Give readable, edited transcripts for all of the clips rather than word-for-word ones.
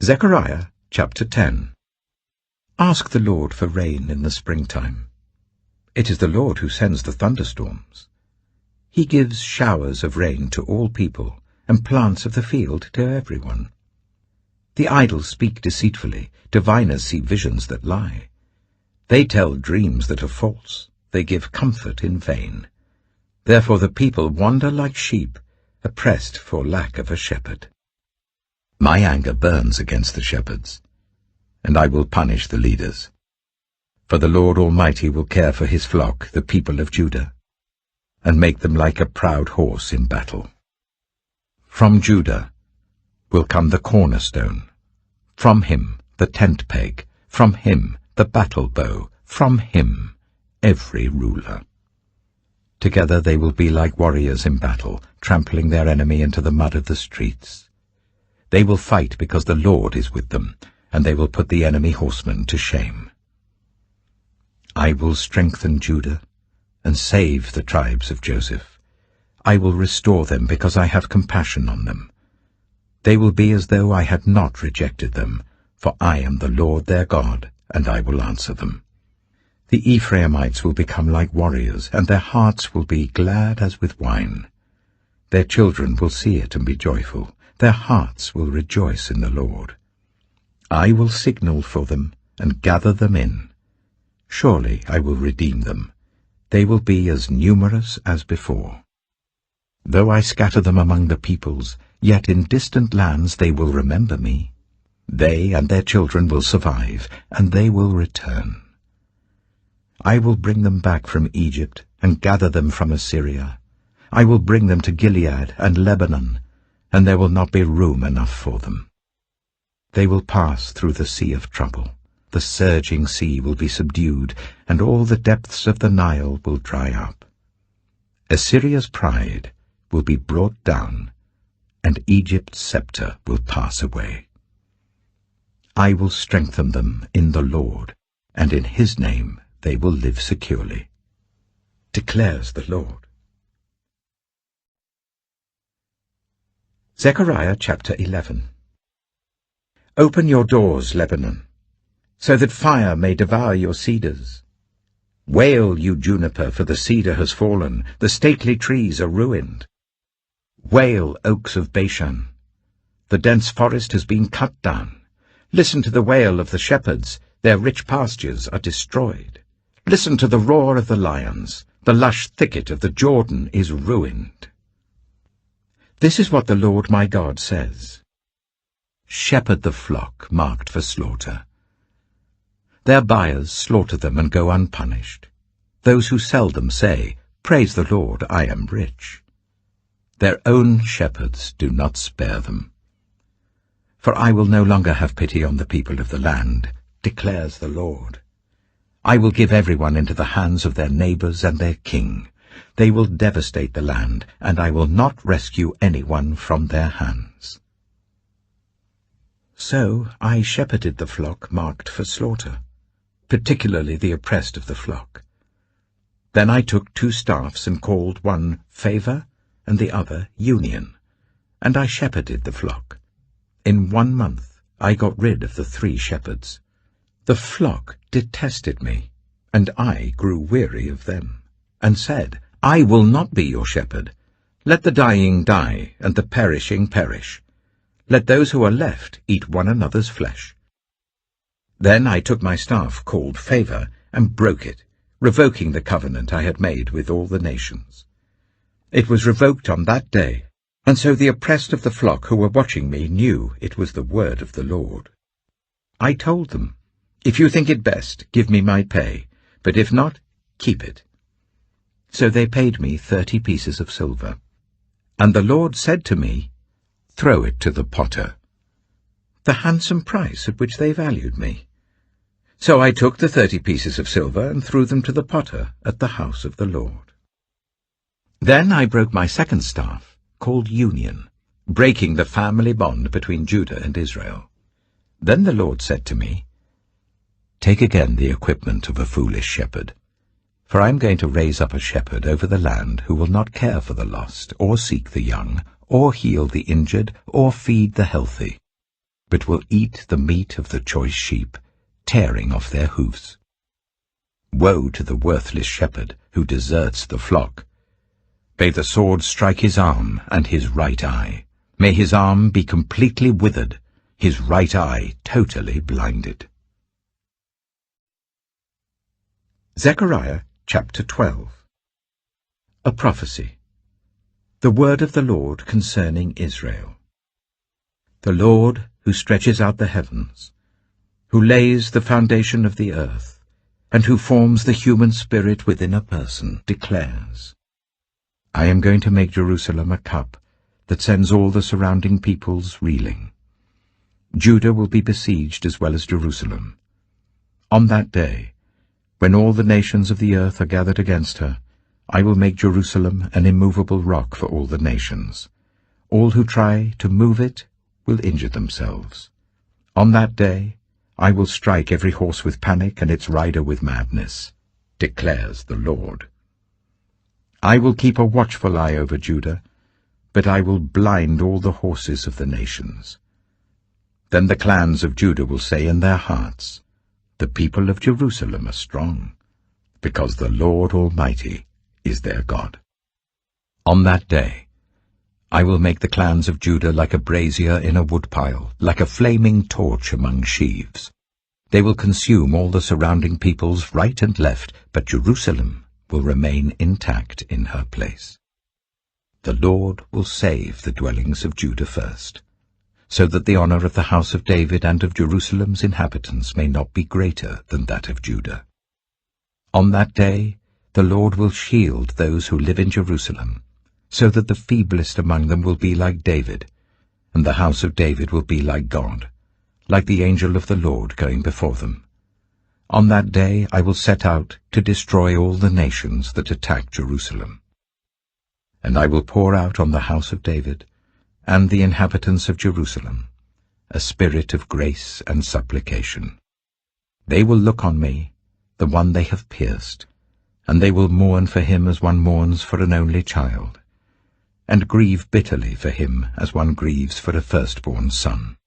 Zechariah chapter 10. Ask the Lord for rain in the springtime. It is the Lord who sends the thunderstorms. He gives showers of rain to all people, and plants of the field to everyone. The idle speak deceitfully, diviners see visions that lie. They tell dreams that are false, they give comfort in vain. Therefore the people wander like sheep, oppressed for lack of a shepherd. My anger burns against the shepherds, and I will punish the leaders. For the Lord Almighty will care for his flock, the people of Judah, and make them like a proud horse in battle. From Judah will come the cornerstone, from him the tent peg, from him the battle bow, from him every ruler. Together they will be like warriors in battle, trampling their enemy into the mud of the streets. They will fight because the Lord is with them, and they will put the enemy horsemen to shame. I will strengthen Judah and save the tribes of Joseph. I will restore them because I have compassion on them. They will be as though I had not rejected them, for I am the Lord their God, and I will answer them. The Ephraimites will become like warriors, and their hearts will be glad as with wine. Their children will see it and be joyful. Their hearts will rejoice in the Lord. I will signal for them and gather them in. Surely I will redeem them. They will be as numerous as before. Though I scatter them among the peoples, yet in distant lands they will remember me. They and their children will survive, and they will return. I will bring them back from Egypt and gather them from Assyria. I will bring them to Gilead and Lebanon, and there will not be room enough for them. They will pass through the sea of trouble. The surging sea will be subdued, and all the depths of the Nile will dry up. Assyria's pride will be brought down, and Egypt's scepter will pass away. I will strengthen them in the Lord, and in his name they will live securely, declares the Lord. Zechariah chapter 11. Open your doors, Lebanon, so that fire may devour your cedars. Wail, you juniper, for the cedar has fallen, the stately trees are ruined. Wail, oaks of Bashan, the dense forest has been cut down. Listen to the wail of the shepherds, their rich pastures are destroyed. Listen to the roar of the lions, the lush thicket of the Jordan is ruined. This is what the Lord my God says. Shepherd the flock marked for slaughter. Their buyers slaughter them and go unpunished. Those who sell them say, Praise the Lord, I am rich. Their own shepherds do not spare them. For I will no longer have pity on the people of the land, declares the Lord. I will give everyone into the hands of their neighbors and their king. They will devastate the land, and I will not rescue anyone from their hands. So I shepherded the flock marked for slaughter, particularly the oppressed of the flock. Then I took 2 staffs and called one Favor and the other Union, and I shepherded the flock. In 1 month I got rid of the 3 shepherds. The flock detested me, and I grew weary of them, and said, I will not be your shepherd. Let the dying die, and the perishing perish. Let those who are left eat one another's flesh. Then I took my staff, called Favor, and broke it, revoking the covenant I had made with all the nations. It was revoked on that day, and so the oppressed of the flock who were watching me knew it was the word of the Lord. I told them, If you think it best, give me my pay, but if not, keep it. So they paid me 30 pieces of silver. And the Lord said to me, Throw it to the potter, the handsome price at which they valued me. So I took the 30 pieces of silver and threw them to the potter at the house of the Lord. Then I broke my 2nd staff, called Union, breaking the family bond between Judah and Israel. Then the Lord said to me, Take again the equipment of a foolish shepherd, for I am going to raise up a shepherd over the land who will not care for the lost, or seek the young, or heal the injured, or feed the healthy. but will eat the meat of the choice sheep, tearing off their hoofs. Woe to the worthless shepherd who deserts the flock. May the sword strike his arm and his right eye. May his arm be completely withered, his right eye totally blinded. Zechariah chapter 12. A prophecy. The word of the Lord concerning Israel. The Lord, who stretches out the heavens, who lays the foundation of the earth, and who forms the human spirit within a person, declares, I am going to make Jerusalem a cup that sends all the surrounding peoples reeling. Judah will be besieged as well as Jerusalem. On that day, when all the nations of the earth are gathered against her, I will make Jerusalem an immovable rock for all the nations. All who try to move it will injure themselves. On that day, I will strike every horse with panic and its rider with madness, declares the Lord. I will keep a watchful eye over Judah, but I will blind all the horses of the nations. Then the clans of Judah will say in their hearts, the people of Jerusalem are strong, because the Lord Almighty is their God. On that day, I will make the clans of Judah like a brazier in a woodpile, like a flaming torch among sheaves. They will consume all the surrounding peoples right and left, but Jerusalem will remain intact in her place. The Lord will save the dwellings of Judah first, so that the honor of the house of David and of Jerusalem's inhabitants may not be greater than that of Judah. On that day the Lord will shield those who live in Jerusalem, so that the feeblest among them will be like David, and the house of David will be like God, like the angel of the Lord going before them. On that day I will set out to destroy all the nations that attack Jerusalem. And I will pour out on the house of David and the inhabitants of Jerusalem a spirit of grace and supplication. They will look on me, the one they have pierced, and they will mourn for him as one mourns for an only child, and grieve bitterly for him as one grieves for a firstborn son.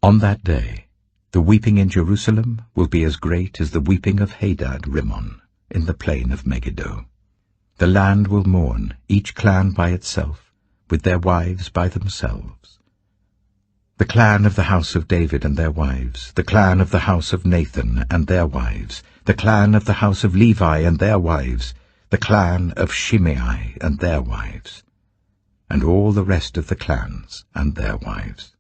On that day the weeping in Jerusalem will be as great as the weeping of Hadad Rimmon in the plain of Megiddo. The land will mourn, each clan by itself, with their wives by themselves. The clan of the house of David and their wives, the clan of the house of Nathan and their wives, the clan of the house of Levi and their wives, the clan of Shimei and their wives, and all the rest of the clans and their wives.